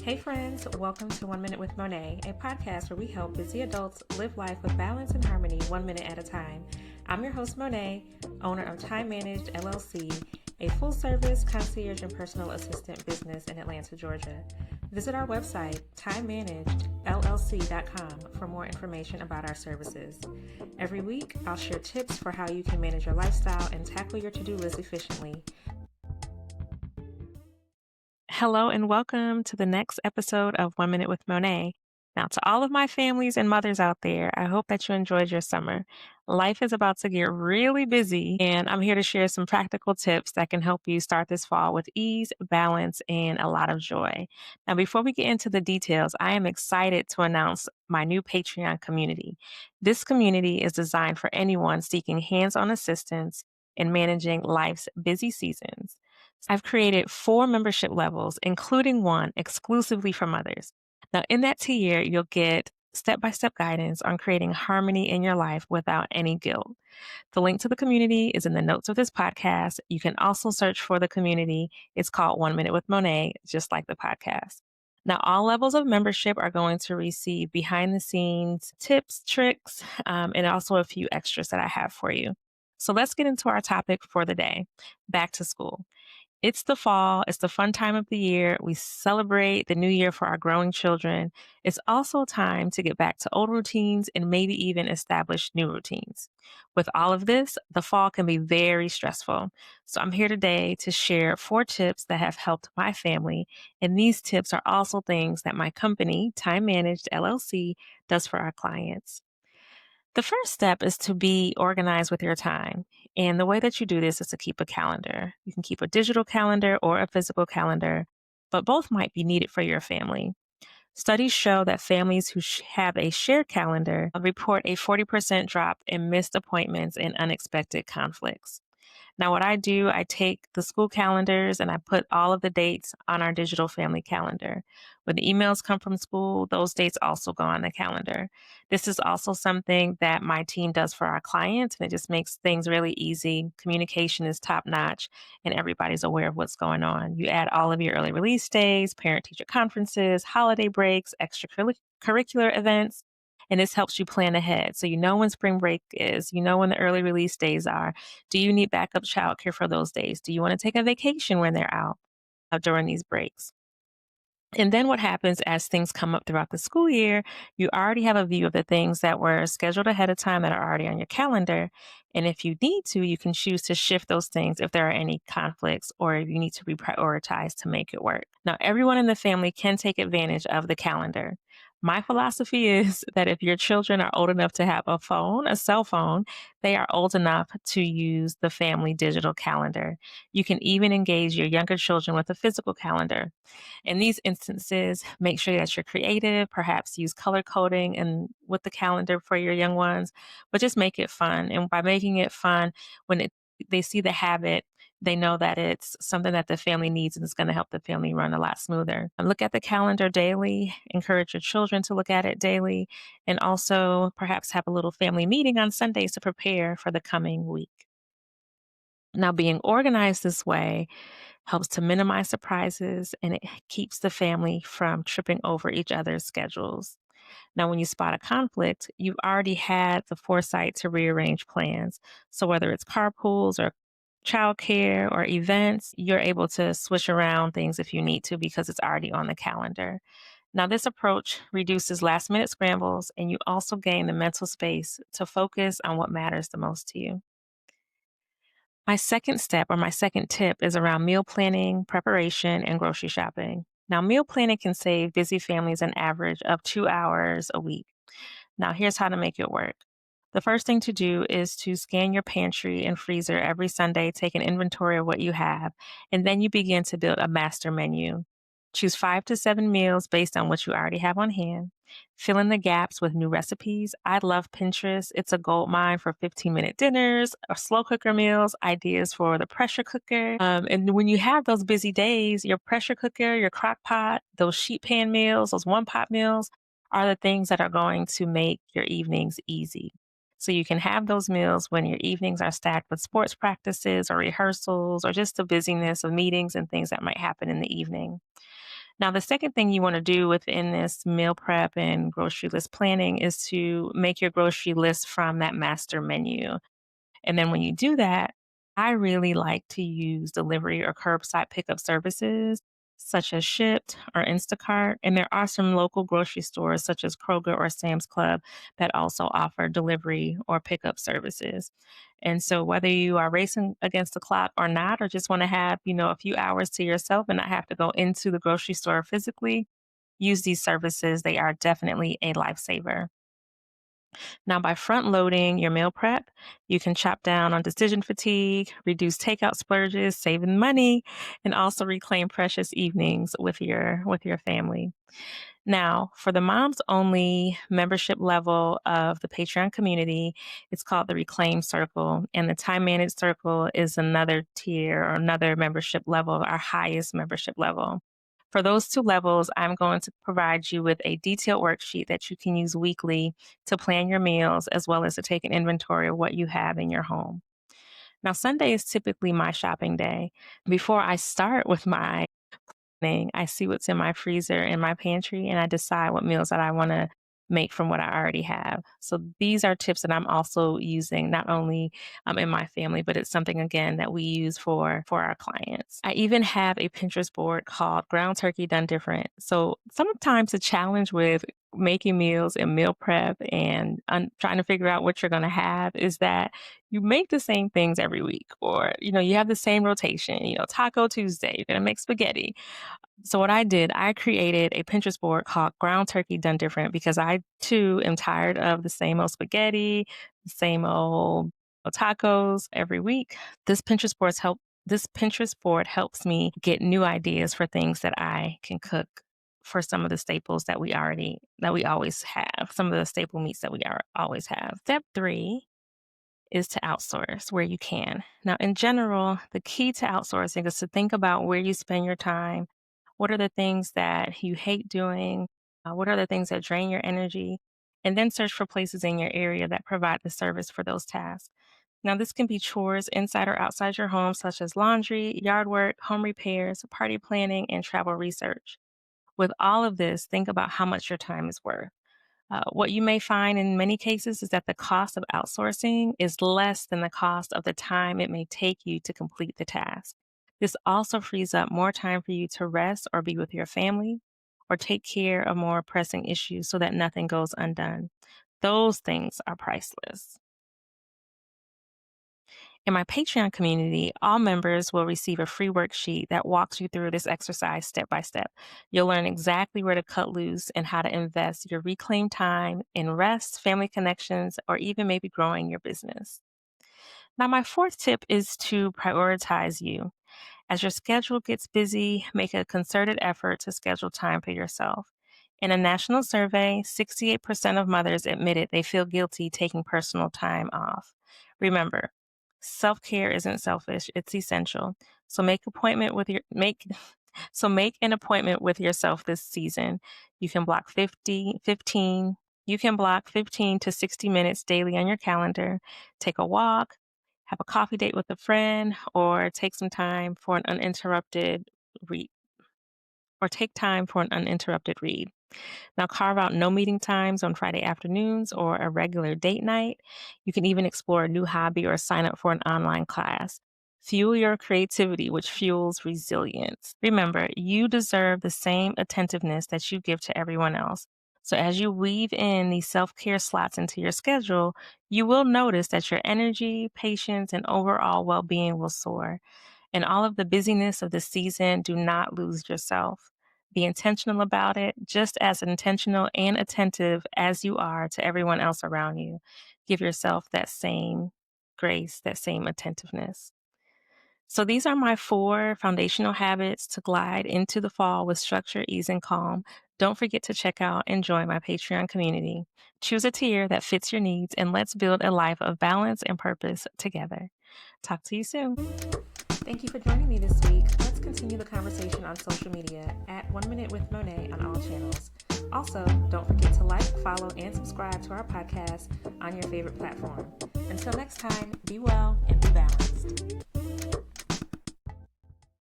Hey friends, welcome to 1 Minute with Monet, a podcast where we help busy adults live life with balance and harmony 1 minute at a time. I'm your host Monet, owner of Time Managed LLC, a full-service concierge and personal assistant business in Atlanta, Georgia. Visit our website, timemanagedllc.com, for more information about our services. Every week, I'll share tips for how you can manage your lifestyle and tackle your to-do list efficiently. Hello and welcome to the next episode of 1 Minute with Monet. Now, to all of my families and mothers out there, I hope that you enjoyed your summer. Life is about to get really busy, and I'm here to share some practical tips that can help you start this fall with ease, balance, and a lot of joy. Now, before we get into the details, I am excited to announce my new Patreon community. This community is designed for anyone seeking hands-on assistance in managing life's busy seasons. I've created 4 membership levels, including one exclusively for mothers. Now, in that tier, you'll get step-by-step guidance on creating harmony in your life without any guilt. The link to the community is in the notes of this podcast. You can also search for the community. It's called 1 Minute with Monet, just like the podcast. Now, all levels of membership are going to receive behind-the-scenes tips, tricks, and also a few extras that I have for you. So let's get into our topic for the day, back to school. It's the fall. It's the fun time of the year. We celebrate the new year for our growing children. It's also time to get back to old routines and maybe even establish new routines. With all of this, the fall can be very stressful. So I'm here today to share 4 tips that have helped my family. And these tips are also things that my company, Time Managed LLC, does for our clients. The first step is to be organized with your time. And the way that you do this is to keep a calendar. You can keep a digital calendar or a physical calendar, but both might be needed for your family. Studies show that families who have a shared calendar report a 40% drop in missed appointments and unexpected conflicts. Now, what I do, I take the school calendars and I put all of the dates on our digital family calendar. When the emails come from school, those dates also go on the calendar. This is also something that my team does for our clients, and it just makes things really easy. Communication is top notch, and everybody's aware of what's going on. You add all of your early release days, parent-teacher conferences, holiday breaks, extracurricular events, and this helps you plan ahead. So you know when spring break is, you know when the early release days are. Do you need backup childcare for those days? Do you want to take a vacation when they're out during these breaks? And then what happens as things come up throughout the school year, you already have a view of the things that were scheduled ahead of time that are already on your calendar. And if you need to, you can choose to shift those things if there are any conflicts or if you need to reprioritize to make it work. Now, everyone in the family can take advantage of the calendar. My philosophy is that if your children are old enough to have a cell phone, they are old enough to use the family digital calendar. You can even engage your younger children with a physical calendar. In these instances, make sure that you're creative, perhaps use color coding and with the calendar for your young ones, but just make it fun. And by making it fun, they see the habit, they know that it's something that the family needs and it's going to help the family run a lot smoother. Look at the calendar daily, encourage your children to look at it daily, and also perhaps have a little family meeting on Sundays to prepare for the coming week. Now, being organized this way helps to minimize surprises and it keeps the family from tripping over each other's schedules. Now, when you spot a conflict, you've already had the foresight to rearrange plans. So whether it's carpools or childcare or events, you're able to switch around things if you need to because it's already on the calendar. Now, this approach reduces last minute scrambles and you also gain the mental space to focus on what matters the most to you. My second step or my second tip is around meal planning, preparation, and grocery shopping. Now, meal planning can save busy families an average of 2 hours a week. Now, here's how to make it work. The first thing to do is to scan your pantry and freezer every Sunday, take an inventory of what you have, and then you begin to build a master menu. Choose 5 to 7 meals based on what you already have on hand. Fill in the gaps with new recipes. I love Pinterest. It's a gold mine for 15-minute dinners or slow cooker meals, ideas for the pressure cooker. And when you have those busy days, your pressure cooker, your crock pot, those sheet pan meals, those one pot meals are the things that are going to make your evenings easy. So you can have those meals when your evenings are stacked with sports practices or rehearsals or just the busyness of meetings and things that might happen in the evening. Now, the second thing you want to do within this meal prep and grocery list planning is to make your grocery list from that master menu. And then when you do that, I really like to use delivery or curbside pickup services such as Shipt or Instacart. And there are some local grocery stores such as Kroger or Sam's Club that also offer delivery or pickup services. And so whether you are racing against the clock or not, or just want to have, a few hours to yourself and not have to go into the grocery store physically, use these services. They are definitely a lifesaver. Now, by front loading your meal prep, you can chop down on decision fatigue, reduce takeout splurges, saving money, and also reclaim precious evenings with your family. Now, for the moms only membership level of the Patreon community, it's called the Reclaim Circle, and the Time Managed Circle is another tier or another membership level, our highest membership level. For those two levels, I'm going to provide you with a detailed worksheet that you can use weekly to plan your meals as well as to take an inventory of what you have in your home. Now, Sunday is typically my shopping day. Before I start with my thing. I see what's in my freezer in my pantry and I decide what meals that I want to make from what I already have. So these are tips that I'm also using not only in my family, but it's something again that we use for our clients. I even have a Pinterest board called Ground Turkey Done Different. So sometimes the challenge with making meals and meal prep and trying to figure out what you're going to have is that you make the same things every week or you have the same rotation. Taco Tuesday, you're going to make spaghetti. So what I did, I created a Pinterest board called Ground Turkey Done Different because I too am tired of the same old spaghetti, the same old tacos every week. This Pinterest board helps me get new ideas for things that I can cook for some of the staples that we always have, some of the staple meats that we always have. Step 3 is to outsource where you can. Now, in general, the key to outsourcing is to think about where you spend your time. What are the things that you hate doing? What are the things that drain your energy? And then search for places in your area that provide the service for those tasks. Now, this can be chores inside or outside your home, such as laundry, yard work, home repairs, party planning, and travel research. With all of this, think about how much your time is worth. What you may find in many cases is that the cost of outsourcing is less than the cost of the time it may take you to complete the task. This also frees up more time for you to rest or be with your family or take care of more pressing issues so that nothing goes undone. Those things are priceless. In my Patreon community, all members will receive a free worksheet that walks you through this exercise step by step. You'll learn exactly where to cut loose and how to invest your reclaimed time in rest, family connections, or even maybe growing your business. Now, my fourth tip is to prioritize you. As your schedule gets busy, make a concerted effort to schedule time for yourself. In a national survey, 68% of mothers admitted they feel guilty taking personal time off. Remember, self-care isn't selfish, it's essential. So make an appointment with yourself this season. You can block 15 to 60 minutes daily on your calendar. Take a walk, have a coffee date with a friend, or read take time for an uninterrupted read. Now, carve out no meeting times on Friday afternoons or a regular date night. You can even explore a new hobby or sign up for an online class. Fuel your creativity, which fuels resilience. Remember, you deserve the same attentiveness that you give to everyone else. So, as you weave in these self care slots into your schedule, you will notice that your energy, patience, and overall well being will soar. In all of the busyness of the season, do not lose yourself. Be intentional about it, just as intentional and attentive as you are to everyone else around you. Give yourself that same grace, that same attentiveness. So, these are my 4 foundational habits to glide into the fall with structure, ease, and calm. Don't forget to check out and join my Patreon community. Choose a tier that fits your needs, and let's build a life of balance and purpose together. Talk to you soon. Thank you for joining me this week. Let's continue the conversation on social media at 1 Minute with Monet on all channels. Also, don't forget to like, follow, and subscribe to our podcast on your favorite platform. Until next time, be well and be balanced.